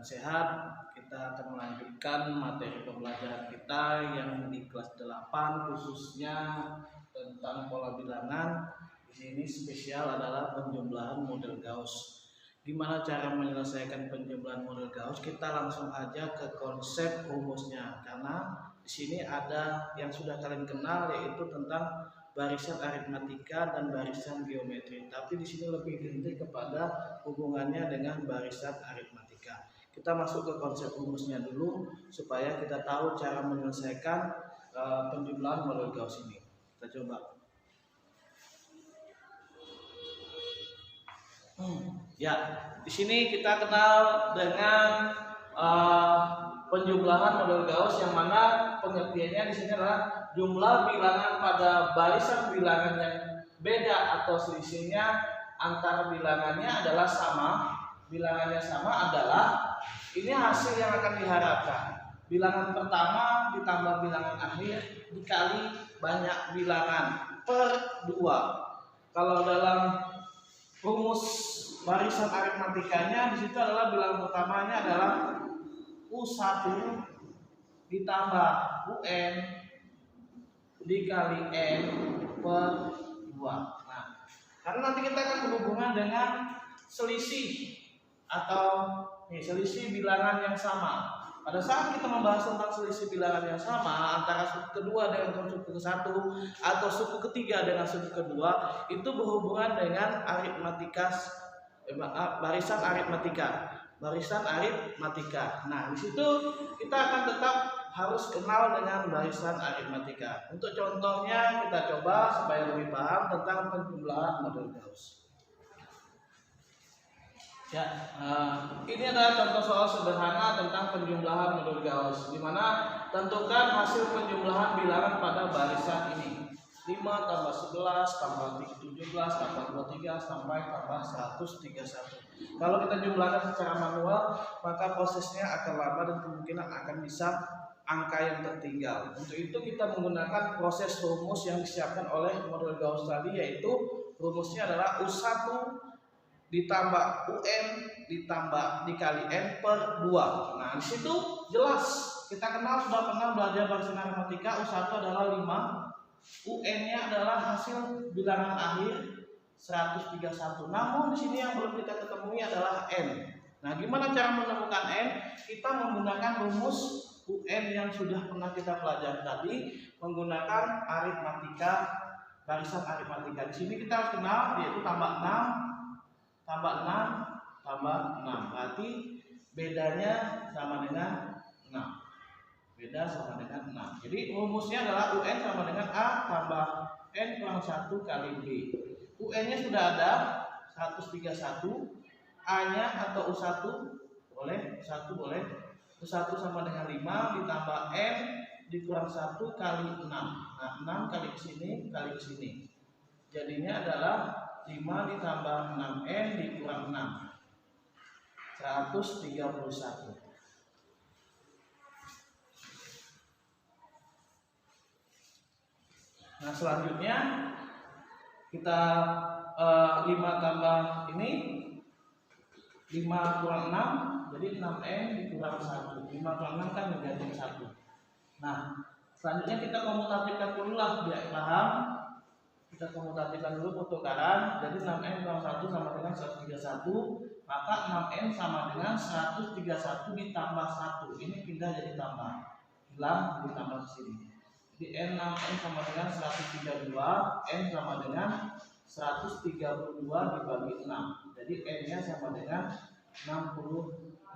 sehat. Kita akan melanjutkan materi pembelajaran kita yang di kelas 8, khususnya tentang pola bilangan. Di sini spesial adalah penjumlahan model Gauss. Gimana cara menyelesaikan penjumlahan model Gauss? Kita langsung aja ke konsep rumusnya, karena di sini ada yang sudah kalian kenal, yaitu tentang barisan aritmatika dan barisan geometri. Tapi di sini lebih rinci kepada hubungannya dengan barisan aritmatika. Kita masuk ke konsep rumusnya dulu supaya kita tahu cara menyelesaikan penjumlahan model Gauss ini. Kita coba. Ya, di sini kita kenal dengan penjumlahan model Gauss, yang mana pengertiannya di sini adalah jumlah bilangan pada barisan bilangan yang beda atau selisihnya antara bilangannya adalah sama. Bilangannya sama adalah ini hasil yang akan diharapkan. Bilangan pertama ditambah bilangan akhir dikali banyak bilangan per 2. Kalau dalam rumus barisan aritmatikanya di situ adalah bilangan pertamanya adalah U1 ditambah UN dikali N per 2. Nah, karena nanti kita akan berhubungan dengan selisih atau selisih bilangan yang sama. Pada saat kita membahas tentang selisih bilangan yang sama antara suku kedua dengan suku ke-1 atau suku ketiga dengan suku kedua, itu berhubungan dengan barisan aritmatika. Nah, di situ kita akan tetap harus kenal dengan barisan aritmatika. Untuk contohnya kita coba supaya lebih paham tentang penjumlahan model Gauss. Ya, ini adalah contoh soal sederhana tentang penjumlahan model Gauss, di mana tentukan hasil penjumlahan bilangan pada barisan ini. 5 tambah 11 tambah 17 tambah 23 sampai tambah 131. Kalau kita jumlahkan secara manual, maka prosesnya akan lama dan kemungkinan akan bisa angka yang tertinggal. Untuk itu kita menggunakan proses rumus yang disiapkan oleh model Gauss tadi, yaitu rumusnya adalah U1 ditambah UN ditambah dikali N per 2. Nah, di situ jelas kita sudah pernah belajar barisan aritmatika. U1 adalah 5, UN-nya adalah hasil bilangan akhir 131. Namun di sini yang belum kita ketemui adalah N. Nah, gimana cara menemukan N? Kita menggunakan rumus UN yang sudah pernah kita pelajari tadi, menggunakan barisan aritmatika. Di sini kita harus kenal, yaitu tambah 6 tambah 6 tambah 6. Berarti bedanya sama dengan 6. Beda sama dengan 6. Jadi rumusnya adalah UN sama dengan A tambah N kurang 1 kali B. UN-nya sudah ada 131. A-nya atau U1 boleh, U1 boleh. U1 sama dengan 5 ditambah N dikurang 1 kali 6. Nah, 6 kali ke sini kali ke sini. Jadinya adalah 5 ditambah 6N dikurang 6, 131. Nah, selanjutnya kita 5 tambah ini 5 kurang 6, jadi 6N dikurang 1. 5 kurang 6 kan menjadi 1. Nah, selanjutnya kita komutatifkan dulu lah biar paham. Kita komutatifkan dulu pertukaran. Jadi 6N kurang 1 sama dengan 131. Maka 6N sama dengan 131 ditambah 1. Ini pindah jadi tambah. Hilang ditambah ke sini. Jadi N6N sama dengan 132. N sama dengan 132 dibagi 6. Jadi N-nya sama dengan 66.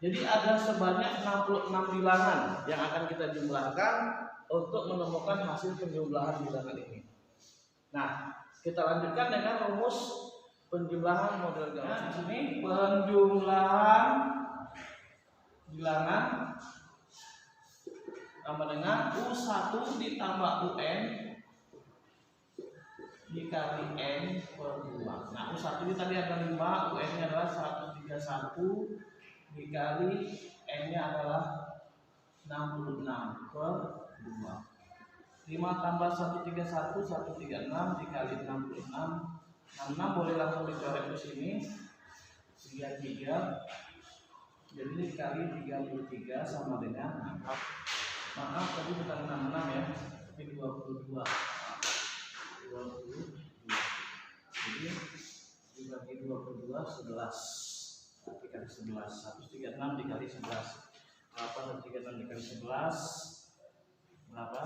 Jadi ada sebanyak 66 bilangan yang akan kita jumlahkan untuk menemukan hasil penjumlahan bilangan ini. Nah, kita lanjutkan dengan rumus penjumlahan model Gauss. Di sini penjumlahan bilangan sama dengan U1 ditambah UN dikali N per 2. Nah, U1 ini tadi ada 5, UN-nya adalah 131 dikali N-nya adalah 66 per 2. 5 tambah 131, 136 dikali 66. 66 boleh langsung dicoret ke sini. 33 Jadi ini dikali 33 sama dengan maaf tadi bukan 66 ya, tapi 22. 22. Jadi dibagi 22 11. Dikali 11 136 dikali 11 836 dikali 11 berapa?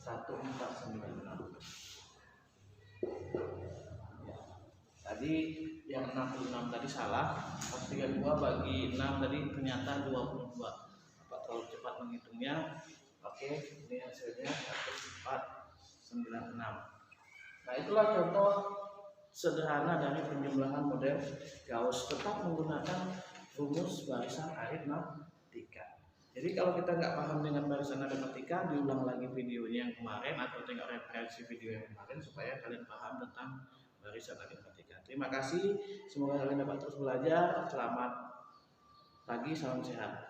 1496. Ya. Tadi yang 66 tadi salah, pas 32 bagi 6 tadi ternyata 22. Apa terlalu cepat menghitungnya? Oke, ini hasilnya 1496. Nah, itulah contoh sederhana dari penjumlahan model Gauss, tetap menggunakan rumus barisan aritmatika. Jadi kalau kita nggak paham dengan barisan aritmatika, diulang lagi videonya yang kemarin atau tengok referensi video yang kemarin supaya kalian paham tentang barisan aritmatika. Terima kasih, semoga kalian dapat terus belajar. Selamat pagi, salam sehat.